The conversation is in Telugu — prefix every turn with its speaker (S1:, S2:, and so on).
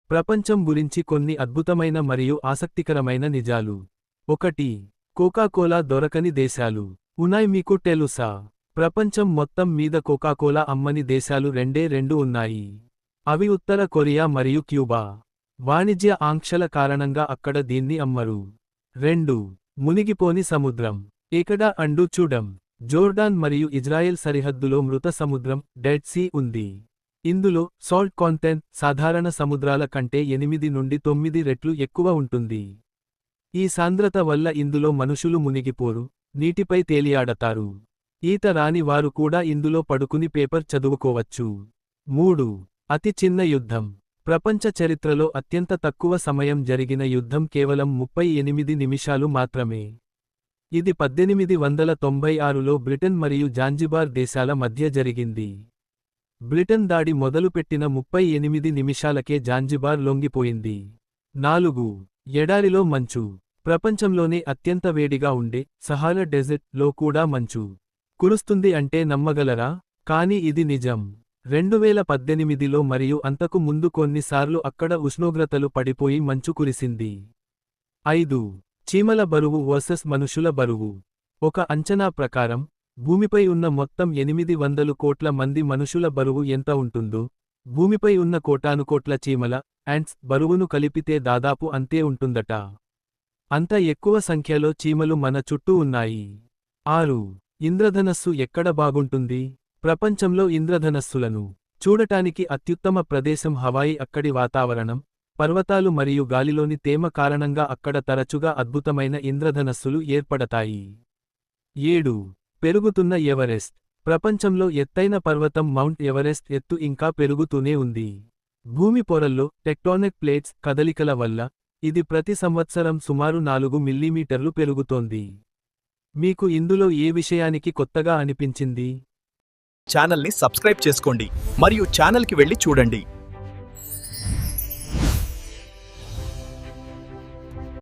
S1: ప్రపంచం గురించి కొన్ని అద్భుతమైన మరియు ఆసక్తికరమైన నిజాలు. 1. కోకాకోలా దొరకని దేశాలు. ఉన్నాయి మీకు తెలుసా? ప్రపంచం మొత్తం మీద కోకాకోలా అమ్మని దేశాలు రెండు ఉన్నాయి. అవి ఉత్తర కొరియా మరియు క్యూబా. వాణిజ్య ఆంక్షల కారణంగా అక్కడ దీన్ని అమ్మరు. 2. మునిగిపోని సముద్రం. ఎక్కడ అండు చూడం. జోర్డాన్ మరియు ఇజ్రాయెల్ సరిహద్దులో మృత సముద్రం, డెడ్ సీ ఉంది. ఇందులో సాల్ట్ కాంటెంట్ సాధారణ సముద్రాల కంటే 8 నుండి 9 రెట్లు ఎక్కువ ఉంటుంది. ఈ సాంద్రత వల్ల ఇందులో మనుషులు మునిగిపోరు, నీటిపై తేలియాడతారు. ఈత రాని వారు కూడా ఇందులో పడుకుని పేపర్ చదువుకోవచ్చు. 3. అతి చిన్న యుద్ధం. ప్రపంచ చరిత్రలో అత్యంత తక్కువ సమయం జరిగిన యుద్ధం కేవలం 38 నిమిషాలు మాత్రమే. ఇది 1896లో బ్రిటన్ మరియు జాంజిబార్ దేశాల మధ్య జరిగింది. బ్రిటన్ దాడి మొదలుపెట్టిన 38 నిమిషాలకే జాంజిబార్ లొంగిపోయింది. 4. ఎడారిలో మంచు. ప్రపంచంలోనే అత్యంత వేడిగా ఉండే సహారా డెజర్ట్ లో కూడా మంచు కురుస్తుంది అంటే నమ్మగలరా? కానీ ఇది నిజం. 2018లో మరియు అంతకు ముందు కొన్నిసార్లు అక్కడ ఉష్ణోగ్రతలు పడిపోయి మంచు కురిసింది. 5. చీమల బరువు వర్సెస్ మనుషుల బరువు. ఒక అంచనా ప్రకారం, భూమిపై ఉన్న మొత్తం 800 కోట్ల మంది మనుషుల బరువు ఎంత ఉంటుందో, భూమిపై ఉన్న కోటానుకోట్ల చీమల యాంట్స్ బరువును కలిపితే దాదాపు అంతే ఉంటుందట. అంత ఎక్కువ సంఖ్యలో చీమలు మన చుట్టూ ఉన్నాయి. 6. ఇంద్రధనస్సు ఎక్కడ బాగుంటుంది? ప్రపంచంలో ఇంద్రధనస్సులను చూడటానికి అత్యుత్తమ ప్రదేశం హవాయి. అక్కడి వాతావరణం, పర్వతాలు మరియు గాలిలోని తేమ కారణంగా అక్కడ తరచుగా అద్భుతమైన ఇంద్రధనస్సులు ఏర్పడతాయి. 7. పెరుగుతున్న ఎవరెస్ట్. ప్రపంచంలో ఎత్తైన పర్వతం మౌంట్ ఎవరెస్ట్ ఎత్తు ఇంకా పెరుగుతూనే ఉంది. భూమి పొరల్లో టెక్టోనిక్ ప్లేట్స్ కదలికల వల్ల ఇది ప్రతి సంవత్సరం సుమారు 4 మిల్లీమీటర్లు పెరుగుతోంది. మీకు ఇందులో ఏ విషయానికి కొత్తగా అనిపించింది?
S2: ఛానల్ని సబ్స్క్రైబ్ చేసుకోండి మరియు ఛానల్కి వెళ్ళి చూడండి.